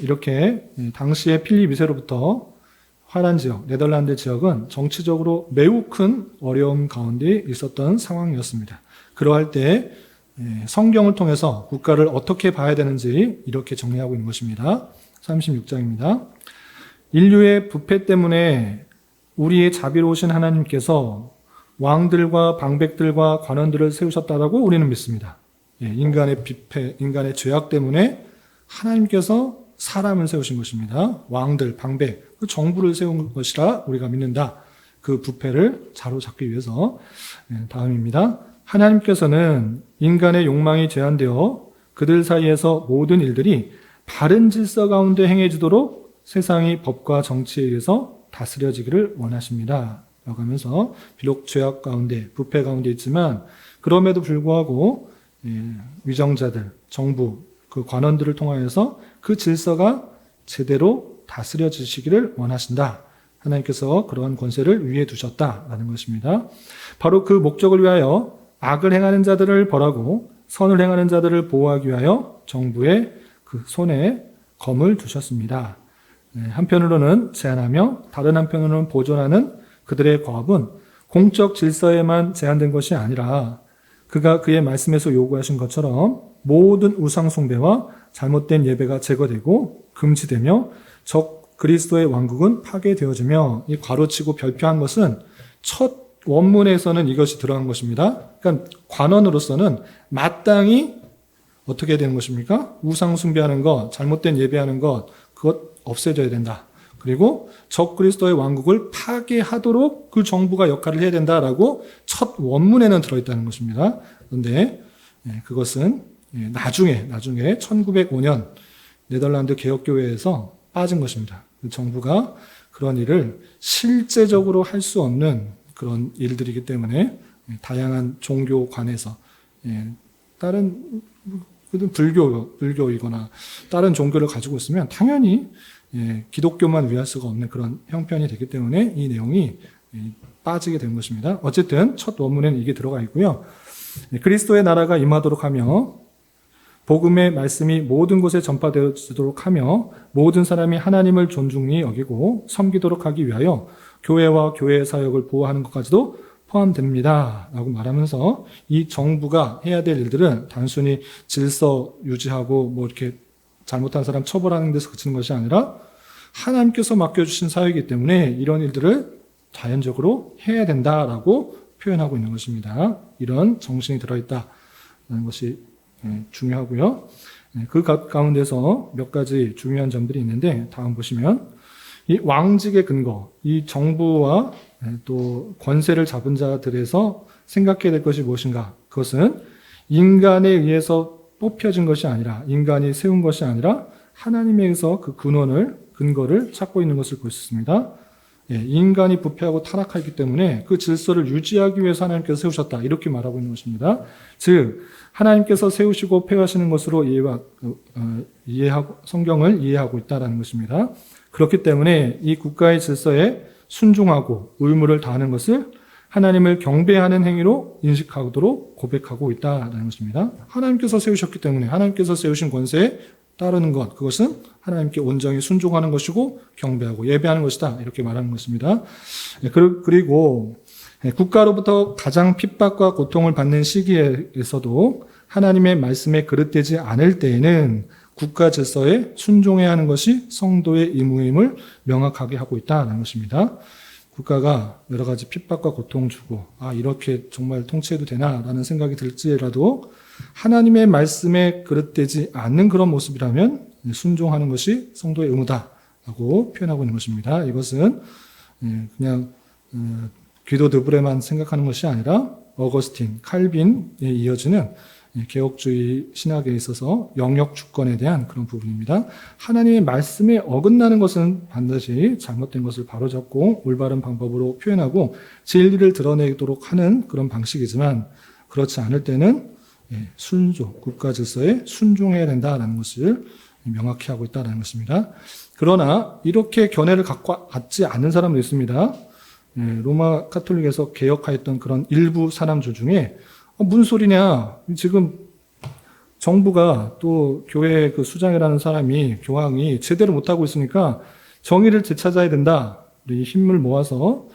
이렇게 당시에 필립 2세로부터 화란 지역, 네덜란드 지역은 정치적으로 매우 큰 어려움 가운데 있었던 상황이었습니다. 그러할 때 성경을 통해서 국가를 어떻게 봐야 되는지 이렇게 정리하고 있는 것입니다. 36장입니다. 인류의 부패 때문에 우리의 자비로우신 하나님께서 왕들과 방백들과 관원들을 세우셨다라고 우리는 믿습니다. 인간의 비패, 인간의 죄악 때문에 하나님께서 사람을 세우신 것입니다. 왕들, 방백, 그 정부를 세운 것이라 우리가 믿는다. 그 부패를 자로잡기 위해서. 다음입니다. 하나님께서는 인간의 욕망이 제한되어 그들 사이에서 모든 일들이 바른 질서 가운데 행해지도록 세상이 법과 정치에 의해서 다스려지기를 원하십니다. 라고 하면서 비록 죄악 가운데, 부패 가운데 있지만 그럼에도 불구하고 위정자들, 정부, 그 관원들을 통하여서 그 질서가 제대로 다스려지시기를 원하신다. 하나님께서 그러한 권세를 위에 두셨다라는 것입니다. 바로 그 목적을 위하여 악을 행하는 자들을 벌하고 선을 행하는 자들을 보호하기 위하여 정부의 그 손에 검을 두셨습니다. 한편으로는 제한하며 다른 한편으로는 보존하는 그들의 과업은 공적 질서에만 제한된 것이 아니라 그가 그의 말씀에서 요구하신 것처럼 모든 우상 숭배와 잘못된 예배가 제거되고 금지되며 적 그리스도의 왕국은 파괴되어지며, 이 괄호치고 별표한 것은 첫 원문에서는 이것이 들어간 것입니다. 그러니까 관원으로서는 마땅히 어떻게 되는 것입니까? 우상 숭배하는 것, 잘못된 예배하는 것, 그것 없애져야 된다. 그리고 적 그리스도의 왕국을 파괴하도록 그 정부가 역할을 해야 된다라고 첫 원문에는 들어있다는 것입니다. 그런데 그것은 나중에 1905년 네덜란드 개혁교회에서 빠진 것입니다. 그 정부가 그런 일을 실제적으로 할 수 없는 그런 일들이기 때문에 다양한 종교관에서 다른 불교이거나 다른 종교를 가지고 있으면 당연히 기독교만 위할 수가 없는 그런 형편이 되기 때문에 이 내용이 빠지게 된 것입니다. 어쨌든 첫 원문에는 이게 들어가 있고요. 그리스도의 나라가 임하도록 하며 복음의 말씀이 모든 곳에 전파되어지도록 하며 모든 사람이 하나님을 존중히 여기고 섬기도록 하기 위하여 교회와 교회의 사역을 보호하는 것까지도 포함됩니다. 라고 말하면서 이 정부가 해야 될 일들은 단순히 질서 유지하고 뭐 이렇게 잘못한 사람 처벌하는 데서 그치는 것이 아니라 하나님께서 맡겨주신 사역이기 때문에 이런 일들을 자연적으로 해야 된다라고 표현하고 있는 것입니다. 이런 정신이 들어있다는 것이 중요하고요. 그 가운데서 몇 가지 중요한 점들이 있는데 다음 보시면 이 왕직의 근거, 이 정부와 또 권세를 잡은 자들에서 생각해야 될 것이 무엇인가? 그것은 인간에 의해서 뽑혀진 것이 아니라 인간이 세운 것이 아니라 하나님에 의해서 그 근거를 찾고 있는 것을 볼 수 있습니다. 인간이 부패하고 타락하기 때문에 그 질서를 유지하기 위해서 하나님께서 세우셨다. 이렇게 말하고 있는 것입니다. 즉 하나님께서 세우시고 폐하시는 것으로 이해하고 성경을 이해하고 있다는 것입니다. 그렇기 때문에 이 국가의 질서에 순종하고 의무를 다하는 것을 하나님을 경배하는 행위로 인식하도록 고백하고 있다는 것입니다. 하나님께서 세우셨기 때문에 하나님께서 세우신 권세에 따르는 것, 그것은 하나님께 온전히 순종하는 것이고 경배하고 예배하는 것이다. 이렇게 말하는 것입니다. 그리고 국가로부터 가장 핍박과 고통을 받는 시기에서도 하나님의 말씀에 그릇되지 않을 때에는 국가 질서에 순종해야 하는 것이 성도의 의무임을 명확하게 하고 있다는 것입니다. 국가가 여러 가지 핍박과 고통을 주고 이렇게 정말 통치해도 되나라는 생각이 들지라도 하나님의 말씀에 그릇되지 않는 그런 모습이라면 순종하는 것이 성도의 의무다라고 표현하고 있는 것입니다. 이것은 그냥 귀도 드브레만 생각하는 것이 아니라 어거스틴, 칼빈에 이어지는 개혁주의 신학에 있어서 영역 주권에 대한 그런 부분입니다. 하나님의 말씀에 어긋나는 것은 반드시 잘못된 것을 바로잡고 올바른 방법으로 표현하고 진리를 드러내도록 하는 그런 방식이지만 그렇지 않을 때는 국가 질서에 순종해야 된다는 것을 명확히 하고 있다는 것입니다. 그러나 이렇게 견해를 갖지 않는 사람도 있습니다. 로마 카톨릭에서 개혁하였던 그런 일부 사람들 중에 무슨 소리냐? 지금 정부가 또 교회 그 수장이라는 사람이 교황이 제대로 못하고 있으니까 정의를 되찾아야 된다. 우리 힘을 모아서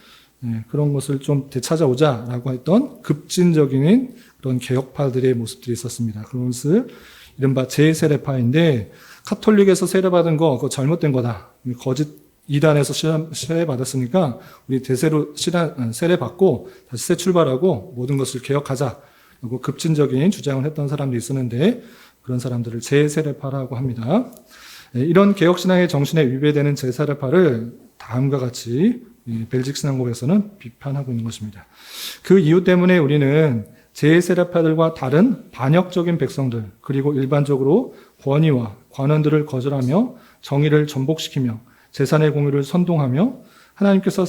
그런 것을 좀 되찾아오자라고 했던 급진적인 그런 개혁파들의 모습들이 있었습니다. 그런 것을 이른바 제세례파인데 카톨릭에서 세례받은 거 그거 잘못된 거다. 거짓 이단에서 세례받았으니까 우리 대세로 세례받고 다시 새 출발하고 모든 것을 개혁하자. 급진적인 주장을 했던 사람도 있었는데 그런 사람들을 제세례파라고 합니다. 이런 개혁신앙의 정신에 위배되는 제세례파를 다음과 같이 벨직 신앙국에서는 비판하고 있는 것입니다. 그 이유 때문에 우리는 제세례파들과 다른 반역적인 백성들 그리고 일반적으로 권위와 관원들을 거절하며 정의를 전복시키며 재산의 공유를 선동하며 하나님께서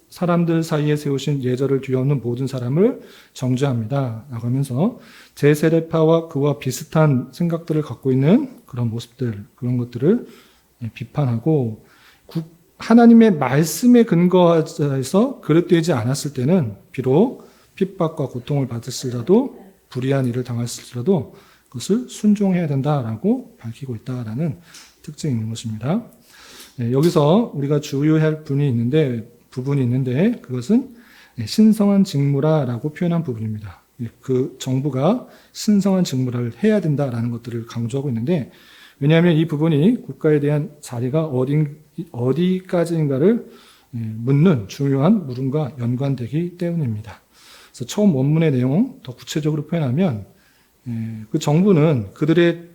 사람들 사이에 세우신 예절을 뒤엎는 모든 사람을 정죄합니다. 라고 하면서 제세례파와 그와 비슷한 생각들을 갖고 있는 그런 모습들, 그런 것들을 비판하고 하나님의 말씀에 근거해서 그릇되지 않았을 때는 비록 핍박과 고통을 받을지라도 불의한 일을 당했을지라도 그것을 순종해야 된다라고 밝히고 있다라는 특징이 있는 것입니다. 여기서 우리가 주의할 부분이 있는데 그것은 신성한 직무라라고 표현한 부분입니다. 그 정부가 신성한 직무를 해야 된다라는 것들을 강조하고 있는데 왜냐하면 이 부분이 국가에 대한 자리가 어디까지인가를 묻는 중요한 물음과 연관되기 때문입니다. 그래서 처음 원문의 내용 더 구체적으로 표현하면 그 정부는 그들의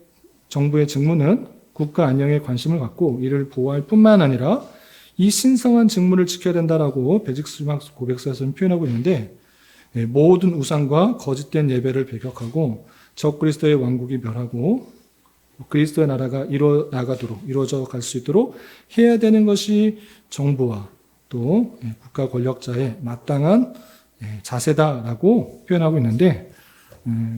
정부의 직무는 국가 안녕에 관심을 갖고 이를 보호할 뿐만 아니라 이 신성한 직무를 지켜야 된다라고 베직스막 고백서에서는 표현하고 있는데 모든 우상과 거짓된 예배를 배격하고 적그리스도의 왕국이 멸하고 그리스도의 나라가 이루어져 갈 수 있도록 해야 되는 것이 정부와 또 국가 권력자의 마땅한 자세다라고 표현하고 있는데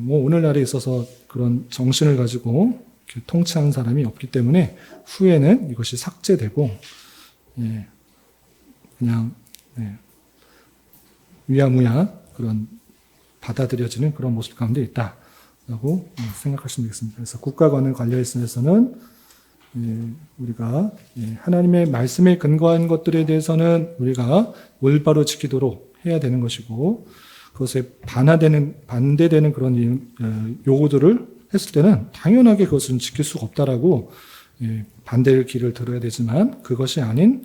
오늘날에 있어서 그런 정신을 가지고 통치하는 사람이 없기 때문에 후에는 이것이 삭제되고 그냥 위야무야 그런 받아들여지는 그런 모습 가운데 있다라고 생각하시면 되겠습니다. 그래서 국가관을 관련해서는 우리가 하나님의 말씀에 근거한 것들에 대해서는 우리가 올바로 지키도록 해야 되는 것이고, 그것에 반대되는 그런 요구들을 했을 때는 당연하게 그것은 지킬 수가 없다라고 반대의 길을 들어야 되지만, 그것이 아닌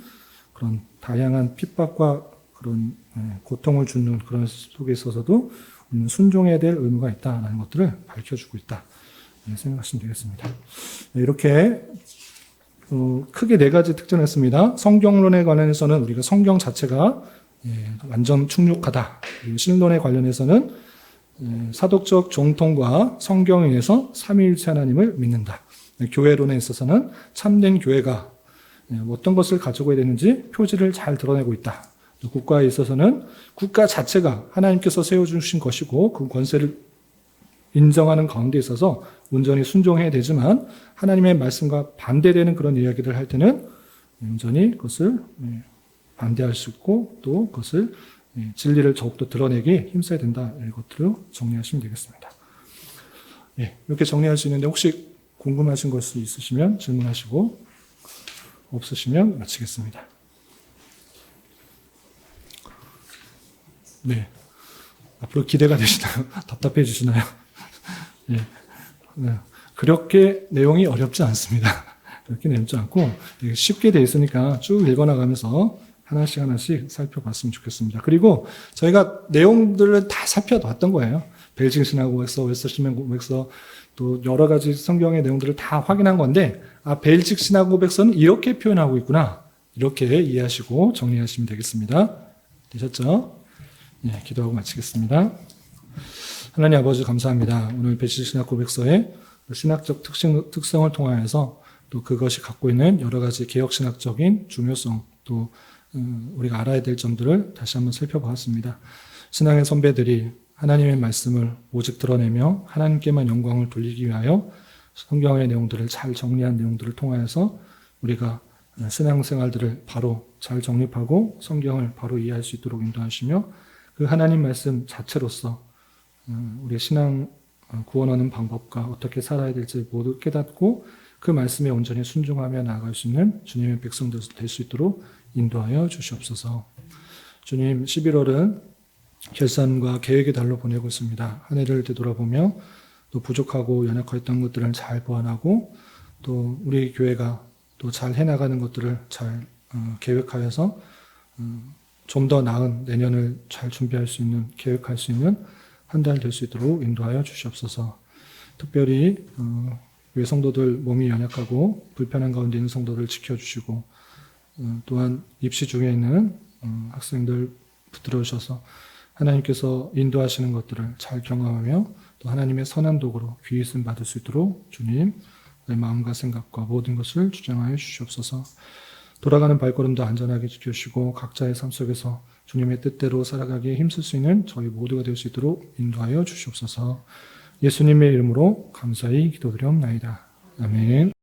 그런 다양한 핍박과 그런 고통을 주는 그런 속에 있어서도 우리는 순종해야 될 의무가 있다라는 것들을 밝혀주고 있다 생각하시면 되겠습니다. 이렇게 크게 4가지 특징을 했습니다. 성경론에 관련해서는 우리가 성경 자체가 완전 충족하다. 그리고 신론에 관련해서는 사독적 정통과 성경에 의해서 삼위일체 하나님을 믿는다. 교회론에 있어서는 참된 교회가 어떤 것을 가지고 되는지 표지를 잘 드러내고 있다. 국가에 있어서는 국가 자체가 하나님께서 세워주신 것이고 그 권세를 인정하는 가운데 있어서 온전히 순종해야 되지만, 하나님의 말씀과 반대되는 그런 이야기를 할 때는 온전히 그것을 반대할 수 있고, 또 그것을 진리를 더욱더 드러내기 힘써야 된다. 이것들로 정리하시면 되겠습니다. 이렇게 정리할 수 있는데, 혹시 궁금하신 것이 있으시면 질문하시고, 없으시면 마치겠습니다. 네. 앞으로 기대가 되시나요? 답답해지시나요? 그렇게 내용이 어렵지 않습니다. 그렇게 어렵지 않고 쉽게 되어 있으니까 쭉 읽어나가면서 하나씩 살펴봤으면 좋겠습니다. 그리고 저희가 내용들을 다 살펴봤던 거예요. 벨징 신학고백서, 웨스터시맨 고백서, 또 여러 가지 성경의 내용들을 다 확인한 건데, 벨징 신학고백서는 이렇게 표현하고 있구나, 이렇게 이해하시고 정리하시면 되겠습니다. 되셨죠? 기도하고 마치겠습니다. 하나님 아버지 감사합니다. 오늘 벨징 신학고백서의 신학적 특성을 통하여서 또 그것이 갖고 있는 여러 가지 개혁신학적인 중요성, 또 우리가 알아야 될 점들을 다시 한번 살펴보았습니다. 신앙의 선배들이 하나님의 말씀을 오직 드러내며 하나님께만 영광을 돌리기 위하여 성경의 내용들을 잘 정리한 내용들을 통하여서 우리가 신앙생활들을 바로 잘 정립하고 성경을 바로 이해할 수 있도록 인도하시며, 그 하나님 말씀 자체로서 우리 신앙 구원하는 방법과 어떻게 살아야 될지 모두 깨닫고 그 말씀에 온전히 순종하며 나아갈 수 있는 주님의 백성들 될 수 있도록 인도하여 주시옵소서. 주님, 11월은 결산과 계획의 달로 보내고 있습니다. 한 해를 되돌아보며 또 부족하고 연약했던 것들을 잘 보완하고, 또 우리 교회가 또 잘 해나가는 것들을 잘 계획하여서 좀 더 나은 내년을 잘 준비할 수 있는, 계획할 수 있는 한 달 될 수 있도록 인도하여 주시옵소서. 특별히 교회 성도들 몸이 연약하고 불편한 가운데 있는 성도들 지켜주시고, 또한 입시 중에 있는 학생들 붙들어 주셔서 하나님께서 인도하시는 것들을 잘 경험하며 또 하나님의 선한 도구로 귀의씀 받을 수 있도록 주님 내 마음과 생각과 모든 것을 주장하여 주시옵소서. 돌아가는 발걸음도 안전하게 지켜주시고 각자의 삶 속에서 주님의 뜻대로 살아가기에 힘쓸 수 있는 저희 모두가 될 수 있도록 인도하여 주시옵소서. 예수님의 이름으로 감사히 기도드리옵나이다. 아멘.